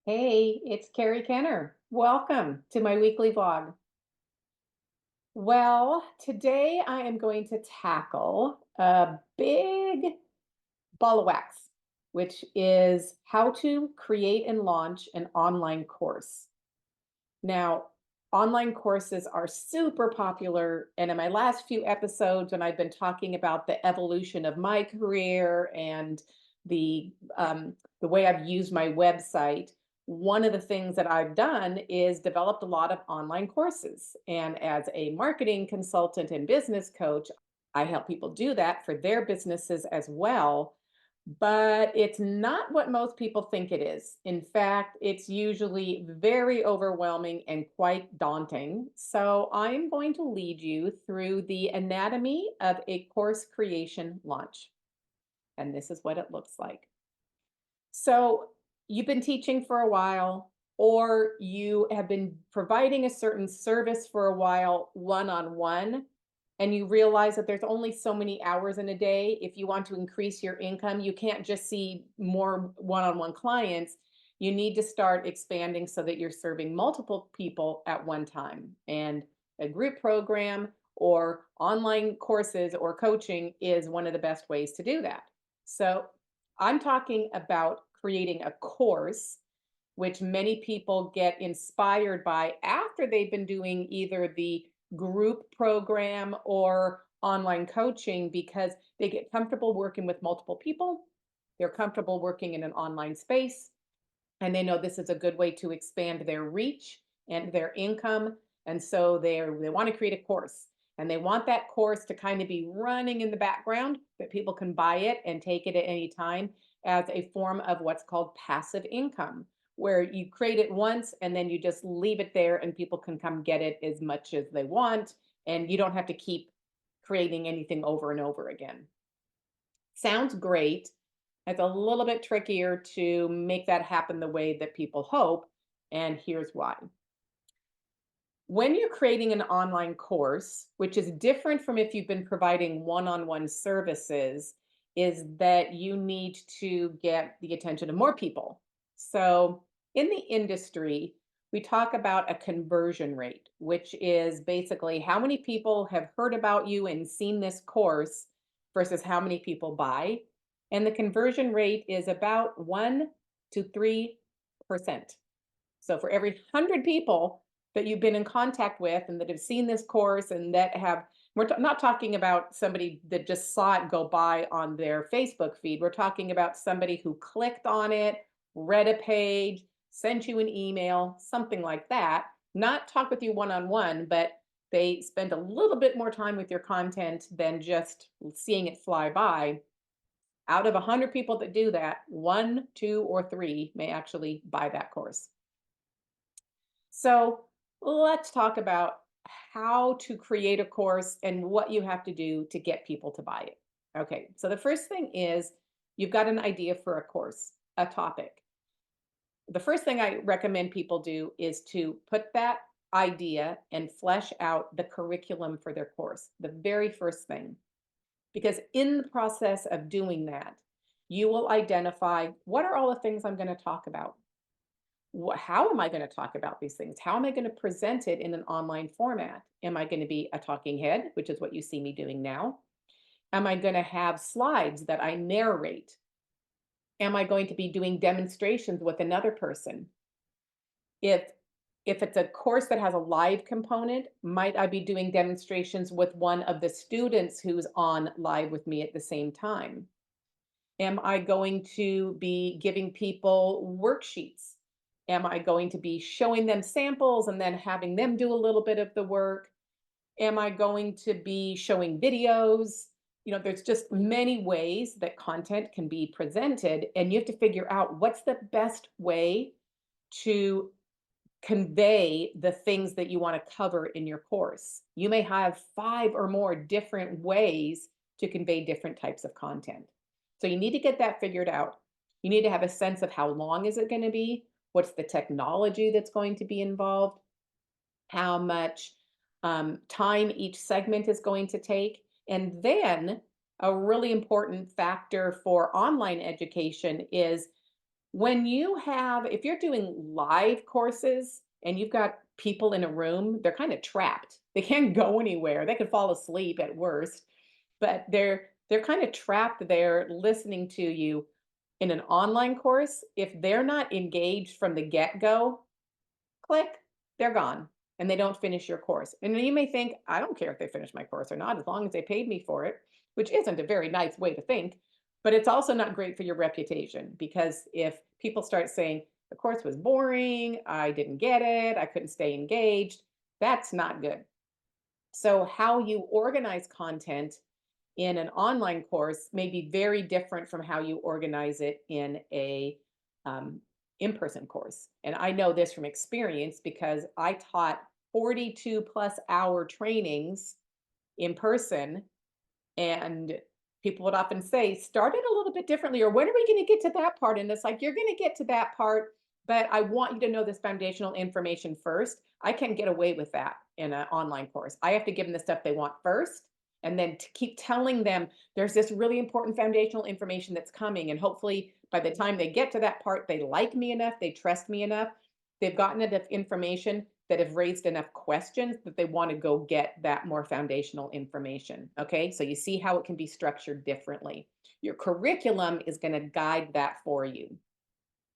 Hey, it's Carrie Kenner. Welcome to my weekly vlog. Well, today I am going to tackle a big ball of wax, which is how to create and launch an online course. Now, online courses are super popular, and in my last few episodes, when I've been talking about the evolution of my career and the way I've used my website, one of the things that I've done is developed a lot of online courses. And as a marketing consultant and business coach, I help people do that for their businesses as well. But it's not what most people think it is. In fact, it's usually very overwhelming and quite daunting. So I'm going to lead you through the anatomy of a course creation launch. And this is what it looks like. So you've been teaching for a while, or you have been providing a certain service for a while, one on one, and you realize that there's only so many hours in a day. If you want to increase your income, you can't just see more one on one clients. You need to start expanding so that you're serving multiple people at one time. And a group program or online courses or coaching is one of the best ways to do that. So I'm talking about creating a course, which many people get inspired by after they've been doing either the group program or online coaching because they get comfortable working with multiple people. They're comfortable working in an online space, and they know this is a good way to expand their reach and their income. And so they want to create a course, and they want that course to kind of be running in the background that people can buy it and take it at any time as a form of what's called passive income, where you create it once and then you just leave it there and people can come get it as much as they want, and you don't have to keep creating anything over and over again. Sounds great. It's a little bit trickier to make that happen the way that people hope, and here's why. When you're creating an online course, which is different from if you've been providing one-on-one services, is that you need to get the attention of more people. So in the industry, we talk about a conversion rate, which is basically how many people have heard about you and seen this course versus how many people buy. And the conversion rate is about 1 to 3%. So for every 100 people that you've been in contact with and that have seen this course and that have, not talking about somebody that just saw it go by on their Facebook feed. We're talking about somebody who clicked on it, read a page, sent you an email, something like that. Not talk with you one on one, but they spend a little bit more time with your content than just seeing it fly by. Out of 100 people that do that, one, two, or three may actually buy that course. So let's talk about how to create a course and what you have to do to get people to buy it. Okay, so the first thing is you've got an idea for a course, a topic. The first thing I recommend people do is to put that idea and flesh out the curriculum for their course, the very first thing. Because in the process of doing that, you will identify what are all the things I'm going to talk about. How am I going to talk about these things? How am I going to present it in an online format? Am I going to be a talking head, which is what you see me doing now? Am I going to have slides that I narrate? Am I going to be doing demonstrations with another person? If if it's a course that has a live component, might I be doing demonstrations with one of the students who's on live with me at the same time? Am I going to be giving people worksheets? Am I going to be showing them samples and then having them do a little bit of the work? Am I going to be showing videos? There's just many ways that content can be presented, and you have to figure out what's the best way to convey the things that you want to cover in your course. You may have 5 or more different ways to convey different types of content. So you need to get that figured out. You need to have a sense of how long is it going to be? What's the technology that's going to be involved? How much time each segment is going to take? And then a really important factor for online education is If you're doing live courses and you've got people in a room, they're kind of trapped. They can't go anywhere. They could fall asleep at worst, but they're kind of trapped there listening to you. In an online course, if they're not engaged from the get-go, click, they're gone and they don't finish your course. And you may think, I don't care if they finish my course or not, as long as they paid me for it, which isn't a very nice way to think. But it's also not great for your reputation because if people start saying, the course was boring, I didn't get it, I couldn't stay engaged, that's not good. So, how you organize content in an online course may be very different from how you organize it in a um, in-person course. And I know this from experience because I taught 42 plus hour trainings in person, and people would often say, start it a little bit differently, or when are we going to get to that part? And it's like, you're going to get to that part, but I want you to know this foundational information first. I can't get away with that in an online course. I have to give them the stuff they want first. And then to keep telling them there's this really important foundational information that's coming. And hopefully by the time they get to that part, they like me enough, they trust me enough, they've gotten enough information that have raised enough questions that they want to go get that more foundational information. Okay, so you see how it can be structured differently. Your curriculum is going to guide that for you.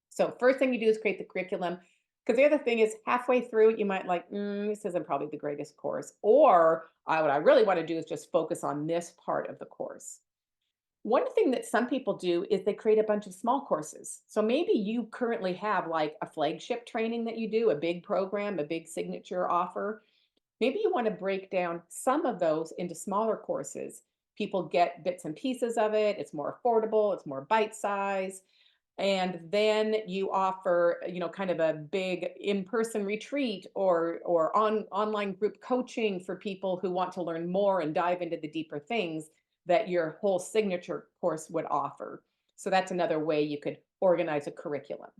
So first thing you do is create the curriculum, because the other thing is halfway through it, you might like, this isn't probably the greatest course, or what I really want to do is just focus on this part of the course. One thing that some people do is they create a bunch of small courses. So maybe you currently have like a flagship training that you do, a big program, a big signature offer. Maybe you want to break down some of those into smaller courses. People get bits and pieces of it. It's more affordable, it's more bite size. And then you offer, kind of a big in-person retreat or online group coaching for people who want to learn more and dive into the deeper things that your whole signature course would offer. So that's another way you could organize a curriculum.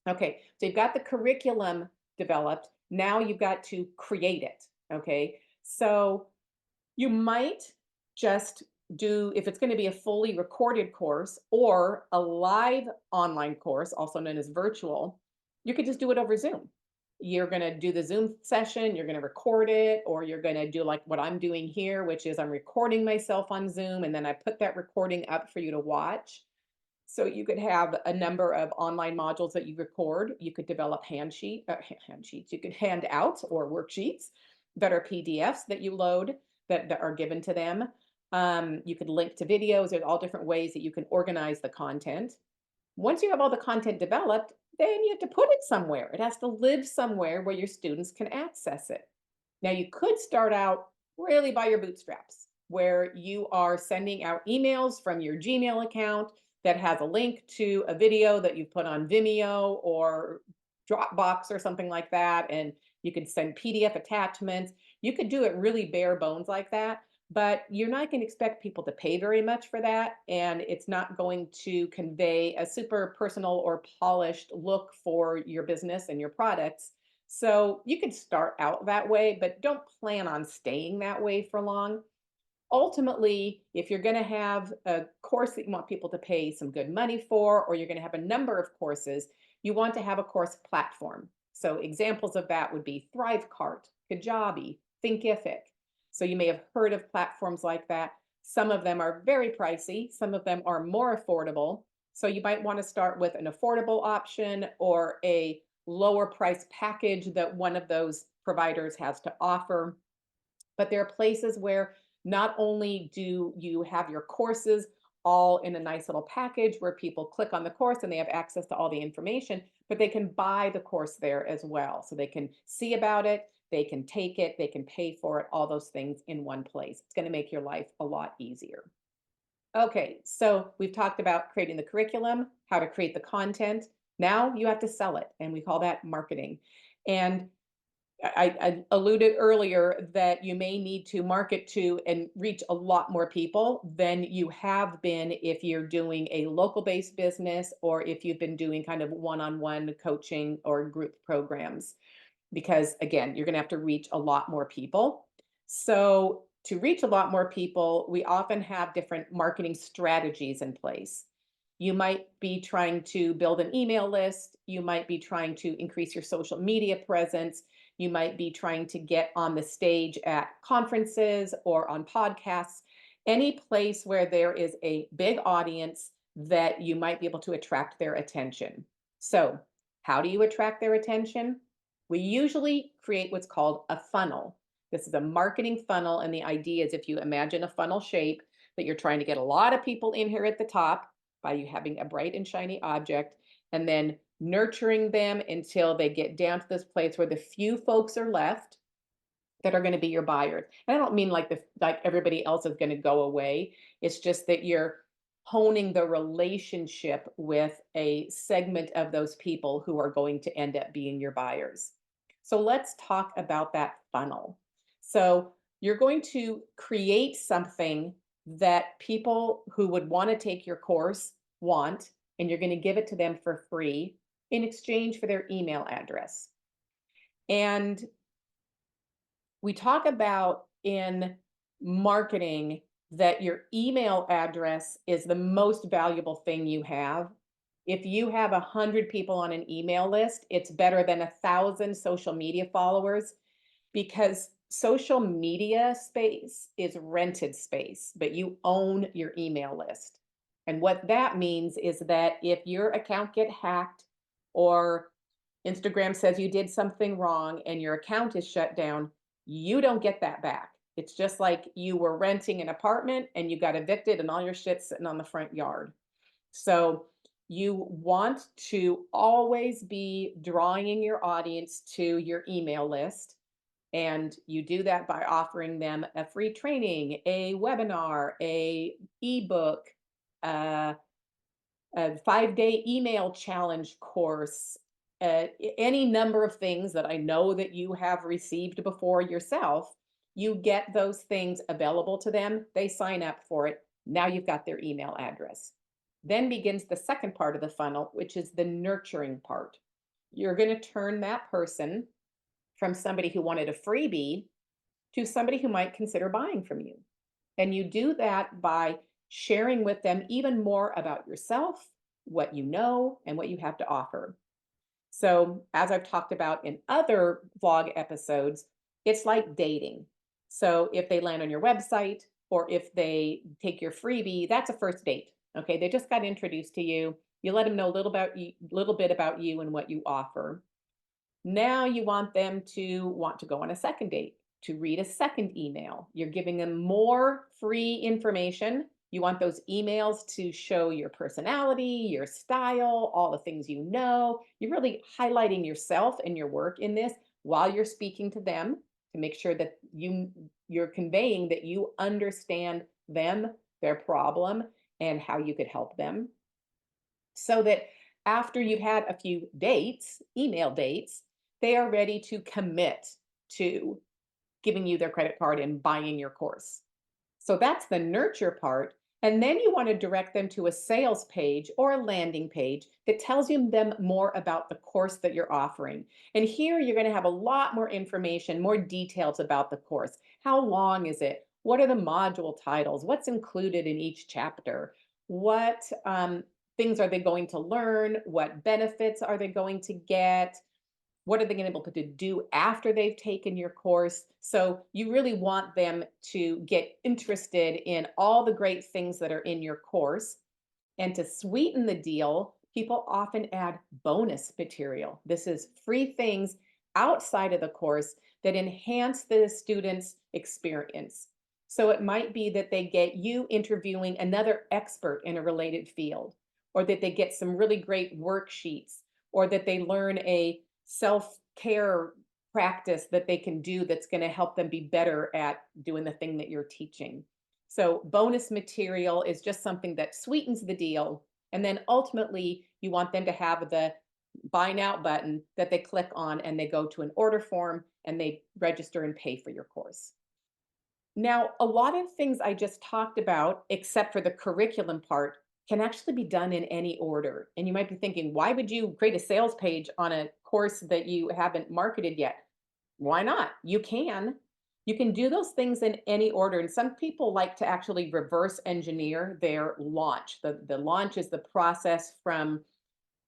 Okay, so you've got the curriculum developed. Now you've got to create it. Okay, so you might just do, if it's going to be a fully recorded course or a live online course, also known as virtual, you could just do it over Zoom. You're going to do the Zoom session, you're going to record it, or you're going to do like what I'm doing here, which is I'm recording myself on Zoom and then I put that recording up for you to watch. So you could have a number of online modules that you record. You could develop hand sheets. You could hand out or worksheets that are PDFs that you load that are given to them. You could link to videos. There's all different ways that you can organize the content. Once you have all the content developed, then you have to put it somewhere. It has to live somewhere where your students can access it. Now, you could start out really by your bootstraps, where you are sending out emails from your Gmail account that has a link to a video that you put on Vimeo or Dropbox or something like that. And you could send PDF attachments. You could do it really bare bones like that, but you're not going to expect people to pay very much for that. And it's not going to convey a super personal or polished look for your business and your products. So you could start out that way, but don't plan on staying that way for long. Ultimately, if you're going to have a course that you want people to pay some good money for, or you're going to have a number of courses, you want to have a course platform. So examples of that would be Thrivecart, Kajabi, Thinkific. So you may have heard of platforms like that. Some of them are very pricey. Some of them are more affordable. So you might want to start with an affordable option or a lower price package that one of those providers has to offer. But there are places where not only do you have your courses all in a nice little package where people click on the course and they have access to all the information, but they can buy the course there as well. So they can see about it, they can take it, they can pay for it, all those things in one place. It's going to make your life a lot easier. Okay, so we've talked about creating the curriculum, how to create the content. Now you have to sell it, and we call that marketing. And I alluded earlier that you may need to market to and reach a lot more people than you have been if you're doing a local-based business or if you've been doing kind of one-on-one coaching or group programs. Because again, you're going to have to reach a lot more people. So to reach a lot more people, we often have different marketing strategies in place. You might be trying to build an email list. You might be trying to increase your social media presence. You might be trying to get on the stage at conferences or on podcasts, any place where there is a big audience that you might be able to attract their attention. So, how do you attract their attention? We usually create what's called a funnel. This is a marketing funnel. And the idea is if you imagine a funnel shape, that you're trying to get a lot of people in here at the top by you having a bright and shiny object, and then nurturing them until they get down to this place where the few folks are left that are going to be your buyers. And I don't mean like everybody else is going to go away. It's just that you're honing the relationship with a segment of those people who are going to end up being your buyers. So let's talk about that funnel. So you're going to create something that people who would want to take your course want, and you're going to give it to them for free in exchange for their email address. And we talk about in marketing that your email address is the most valuable thing you have. If you have 100 people on an email list, it's better than 1,000 social media followers, because social media space is rented space, but you own your email list. And what that means is that if your account get hacked, or Instagram says you did something wrong and your account is shut down, you don't get that back. It's just like you were renting an apartment and you got evicted and all your shit's sitting on the front yard. So you want to always be drawing your audience to your email list. And you do that by offering them a free training, a webinar, a ebook, uh, a 5-day email challenge course, any number of things that I know that you have received before yourself. You get those things available to them. They sign up for it. Now you've got their email address. Then begins the second part of the funnel, which is the nurturing part. You're going to turn that person from somebody who wanted a freebie to somebody who might consider buying from you. And you do that by sharing with them even more about yourself, what you know, and what you have to offer. So, as I've talked about in other vlog episodes, it's like dating. So, if they land on your website or if they take your freebie, that's a first date. Okay, they just got introduced to you. You let them know little bit about you and what you offer. Now you want them to want to go on a second date, to read a second email. You're giving them more free information. You want those emails to show your personality, your style, all the things you know. You're really highlighting yourself and your work in this while you're speaking to them, to make sure that you're conveying that you understand them, their problem, and how you could help them. So that after you've had a few dates, email dates, they are ready to commit to giving you their credit card and buying your course. So that's the nurture part. And then you want to direct them to a sales page or a landing page that tells them more about the course that you're offering. And here you're going to have a lot more information, more details about the course. How long is it? What are the module titles? What's included in each chapter? What things are they going to learn? What benefits are they going to get? What are they going to be able to do after they've taken your course? So you really want them to get interested in all the great things that are in your course. And to sweeten the deal, people often add bonus material. This is free things outside of the course that enhance the student's experience. So it might be that they get you interviewing another expert in a related field, or that they get some really great worksheets, or that they learn a self-care practice that they can do that's going to help them be better at doing the thing that you're teaching. So bonus material is just something that sweetens the deal. And then ultimately, you want them to have the buy now button that they click on and they go to an order form and they register and pay for your course. Now, a lot of things I just talked about, except for the curriculum part, can actually be done in any order. And you might be thinking, why would you create a sales page on a course that you haven't marketed yet? Why not? You can. You can do those things in any order, and some people like to actually reverse engineer their launch. The launch is the process from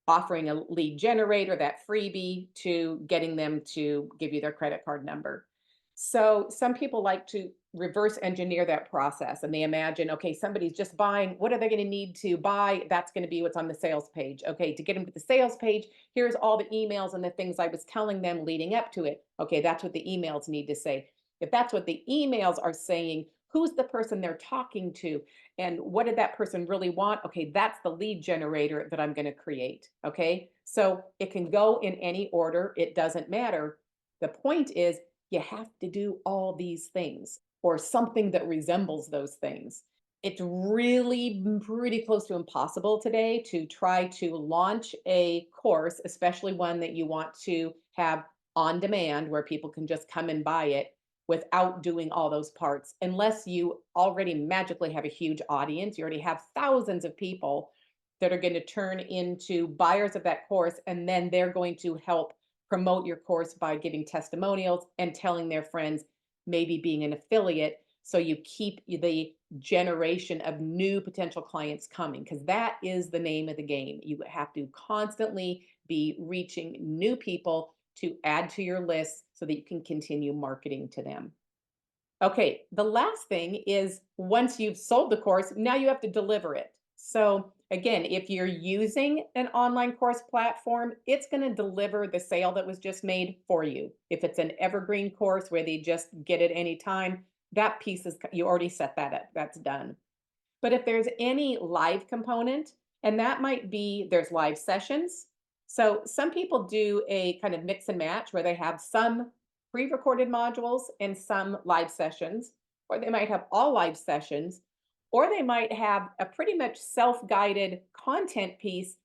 offering a lead generator, that freebie, to getting them to give you their credit card number. So some people like to reverse engineer that process and they imagine, okay, somebody's just buying, what are they going to need to buy? That's going to be what's on the sales page. Okay, to get them to the sales page, here's all the emails and the things I was telling them leading up to it. Okay, that's what the emails need to say. If that's what the emails are saying, who's the person they're talking to? And what did that person really want? Okay, that's the lead generator that I'm going to create. Okay, so it can go in any order, it doesn't matter. The point is, you have to do all these things or something that resembles those things. It's really pretty close to impossible today to try to launch a course, especially one that you want to have on demand where people can just come and buy it without doing all those parts, unless you already magically have a huge audience. You already have thousands of people that are going to turn into buyers of that course, and then they're going to help promote your course by giving testimonials and telling their friends, maybe being an affiliate. So you keep the generation of new potential clients coming, because that is the name of the game. You have to constantly be reaching new people to add to your list so that you can continue marketing to them. Okay, the last thing is once you've sold the course, now you have to deliver it. So, again, if you're using an online course platform, it's going to deliver the sale that was just made for you. If it's an evergreen course where they just get it anytime, that piece is, you already set that up, that's done. But if there's any live component, and that might be there's live sessions. So some people do a kind of mix and match where they have some pre-recorded modules and some live sessions, or they might have all live sessions, or they might have a pretty much self-guided content piece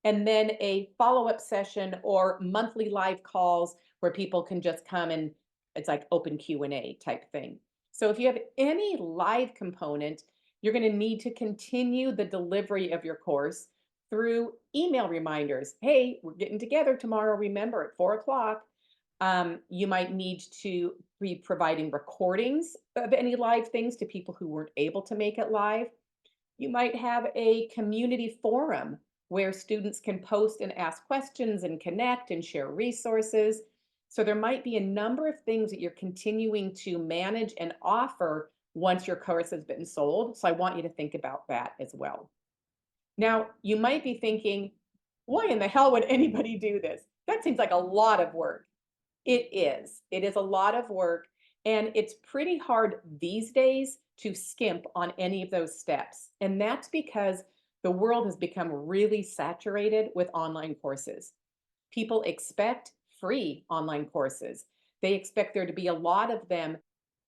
and then a follow-up session or monthly live calls where people can just come and it's like open Q&A type thing. So if you have any live component, you're going to need to continue the delivery of your course through email reminders. Hey, we're getting together tomorrow, remember, at 4 o'clock. You might need to be providing recordings of any live things to people who weren't able to make it live. You might have a community forum where students can post and ask questions and connect and share resources. So there might be a number of things that you're continuing to manage and offer once your course has been sold. So I want you to think about that as well. Now, you might be thinking, why in the hell would anybody do this? That seems like a lot of work. It is. It is a lot of work, and it's pretty hard these days to skimp on any of those steps. And that's because the world has become really saturated with online courses. People expect free online courses. They expect there to be a lot of them.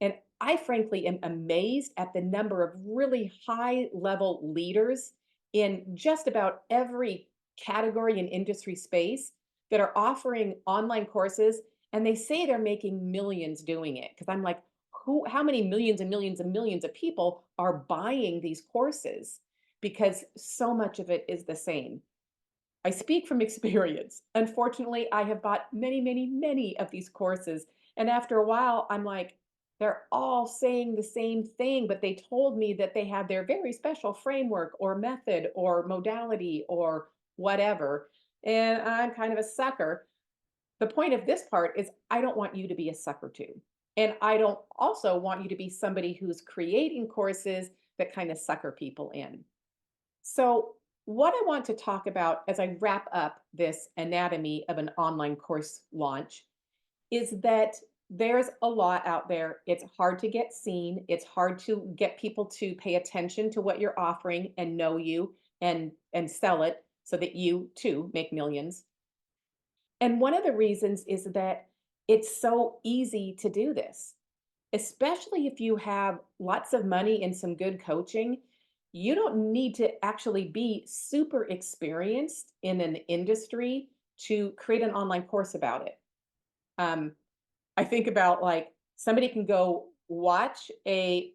And I frankly am amazed at the number of really high level leaders in just about every category and industry space that are offering online courses, and they say they're making millions doing it. Because I'm like, how many millions and millions and millions of people are buying these courses? Because so much of it is the same. I speak from experience. Unfortunately, I have bought many, many, many of these courses. And after a while, I'm like, they're all saying the same thing, but they told me that they had their very special framework or method or modality or whatever. And I'm kind of a sucker. The point of this part is I don't want you to be a sucker too. And I don't also want you to be somebody who's creating courses that kind of sucker people in. So, what I want to talk about as I wrap up this anatomy of an online course launch is that there's a lot out there. It's hard to get seen. It's hard to get people to pay attention to what you're offering and know you and sell it so that you too make millions. And one of the reasons is that it's so easy to do this, especially if you have lots of money and some good coaching. You don't need to actually be super experienced in an industry to create an online course about it. Um, I think about like somebody can go watch a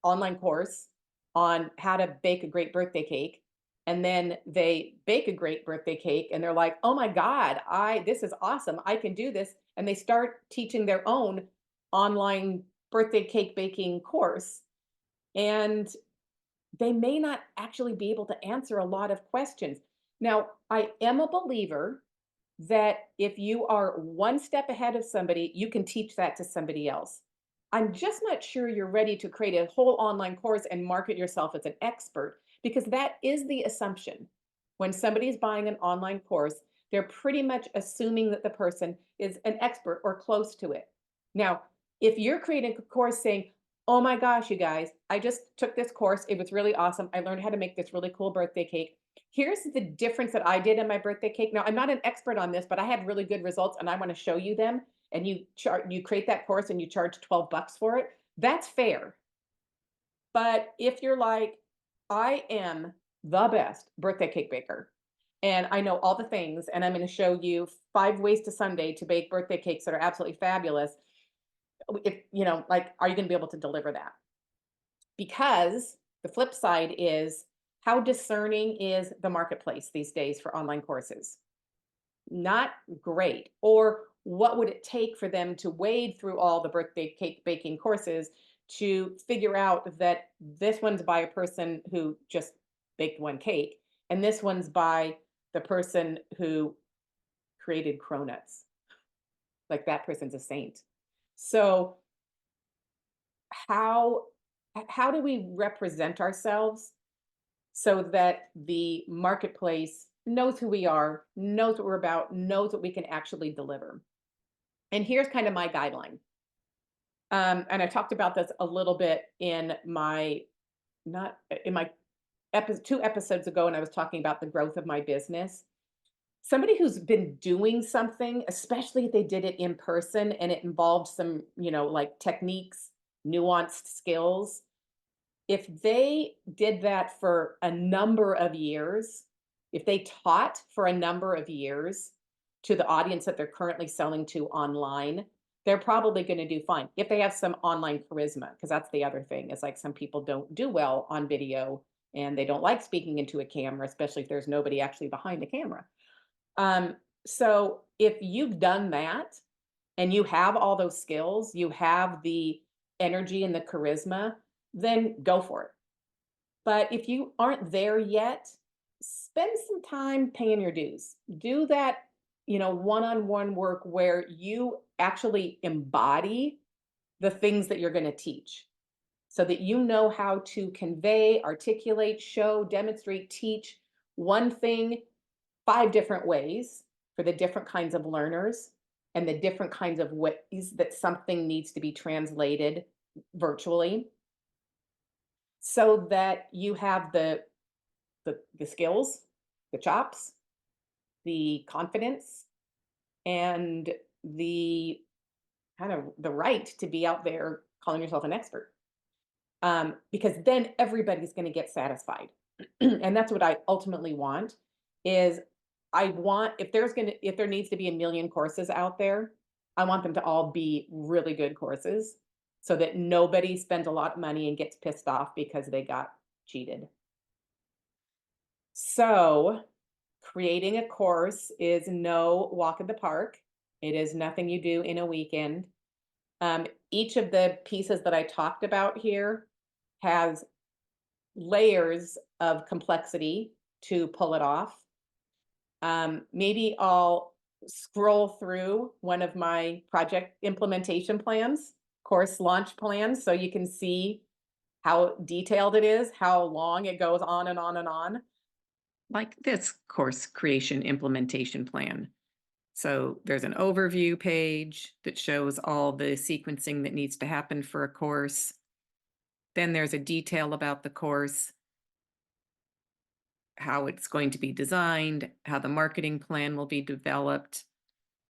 online course on how to bake a great birthday cake, and then they bake a great birthday cake and they're like, "Oh my god, I this is awesome. I can do this." And they start teaching their own online birthday cake baking course, and they may not actually be able to answer a lot of questions. Now, I am a believer that if you are one step ahead of somebody, you can teach that to somebody else. I'm just not sure you're ready to create a whole online course and market yourself as an expert, because that is the assumption. When somebody's buying an online course, they're pretty much assuming that the person is an expert or close to it. Now, if you're creating a course saying, oh my gosh, you guys, I just took this course. It was really awesome. I learned how to make this really cool birthday cake. Here's the difference that I did in my birthday cake. Now, I'm not an expert on this, but I had really good results and I want to show you them. And you create that course and you charge 12 bucks for it. That's fair. But if you're like, I am the best birthday cake baker and I know all the things and I'm going to show you 5 ways to Sunday to bake birthday cakes that are absolutely fabulous. If like, are you going to be able to deliver that? Because the flip side is, how discerning is the marketplace these days for online courses? Not great. Or what would it take for them to wade through all the birthday cake baking courses to figure out that this one's by a person who just baked one cake and this one's by the person who created cronuts? Like, that person's a saint. So how how do we represent ourselves so that the marketplace knows who we are, knows what we're about, knows what we can actually deliver? And here's kind of my guideline. And I talked about this a little bit in my not in my 2 episodes ago, and I was talking about the growth of my business. Somebody who's been doing something, especially if they did it in person and it involved some, like techniques, nuanced skills, if they did that for a number of years, if they taught for a number of years to the audience that they're currently selling to online, they're probably going to do fine if they have some online charisma. Because that's the other thing, is like, some people don't do well on video and they don't like speaking into a camera, especially if there's nobody actually behind the camera. Um, so if you've done that and you have all those skills, you have the energy and the charisma, then go for it. But if you aren't there yet, spend some time paying your dues. Do that, one-on-one work where you actually embody the things that you're going to teach so that you know how to convey, articulate, show, demonstrate, teach one thing 5 different ways for the different kinds of learners and the different kinds of ways that something needs to be translated virtually, so that you have the skills, the chops, the confidence, and the kind of the right to be out there calling yourself an expert. Because then everybody's going to get satisfied, and that's what I ultimately want. Is I want, if there needs to be a million courses out there, I want them to all be really good courses, so that nobody spends a lot of money and gets pissed off because they got cheated. So, creating a course is no walk in the park. It is nothing you do in a weekend. Each of the pieces that I talked about here has layers of complexity to pull it off. Maybe I'll scroll through one of my project implementation plans, course launch plans, so you can see how detailed it is, how long it goes on and on and on. Like this course creation implementation plan. So there's an overview page that shows all the sequencing that needs to happen for a course. Then there's a detail about the course, how it's going to be designed, how the marketing plan will be developed,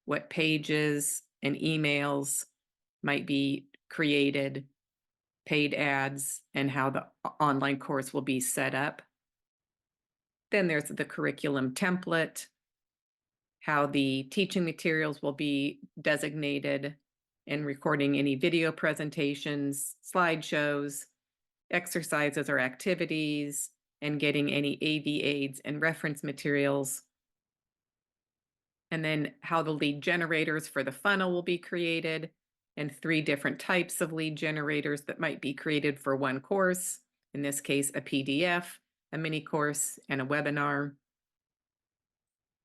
what pages and emails might be created, paid ads, and how the online course will be set up. Then there's the curriculum template, how the teaching materials will be designated, and recording any video presentations, slideshows, exercises or activities, and getting any AV aids and reference materials. And then how the lead generators for the funnel will be created, and 3 different types of lead generators that might be created for one course, in this case, a PDF, a mini course, and a webinar,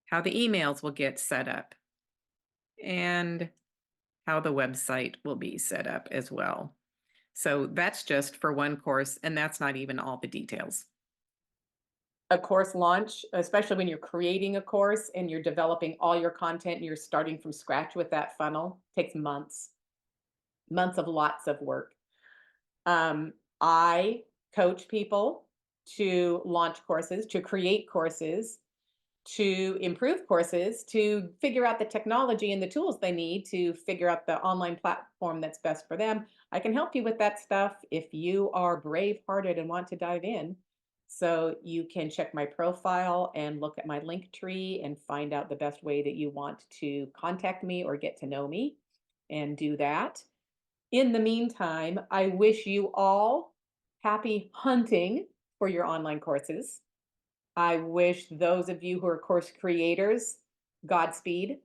how the emails will get set up, and how the website will be set up as well. So that's just for one course, and that's not even all the details. A course launch, especially when you're creating a course and you're developing all your content and you're starting from scratch with that funnel, takes months, months of lots of work. I coach people to launch courses, to create courses, to improve courses, to figure out the technology and the tools they need to figure out the online platform that's best for them. I can help you with that stuff if you are brave-hearted and want to dive in. So you can check my profile and look at my link tree and find out the best way that you want to contact me or get to know me and do that. In the meantime, I wish you all happy hunting for your online courses. I wish those of you who are course creators Godspeed,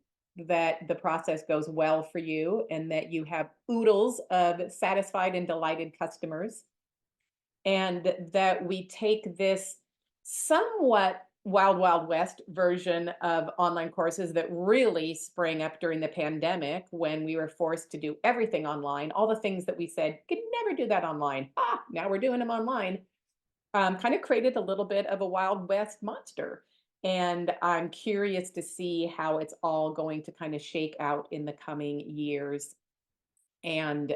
that the process goes well for you and that you have oodles of satisfied and delighted customers, and that we take this somewhat wild, wild west version of online courses that really sprang up during the pandemic when we were forced to do everything online. All the things that we said could never do that online. Ah, now we're doing them online. Kind of created a little bit of a Wild West monster. And I'm curious to see how it's all going to kind of shake out in the coming years. And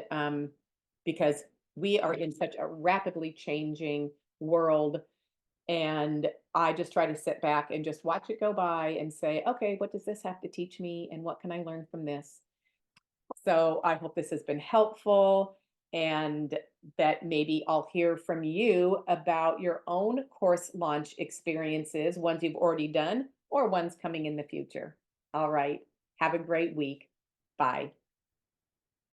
because we are in such a rapidly changing world, and I just try to sit back and just watch it go by and say, okay, what does this have to teach me? And what can I learn from this? So I hope this has been helpful and that maybe I'll hear from you about your own course launch experiences, ones you've already done or ones coming in the future. All right. Have a great week. Bye.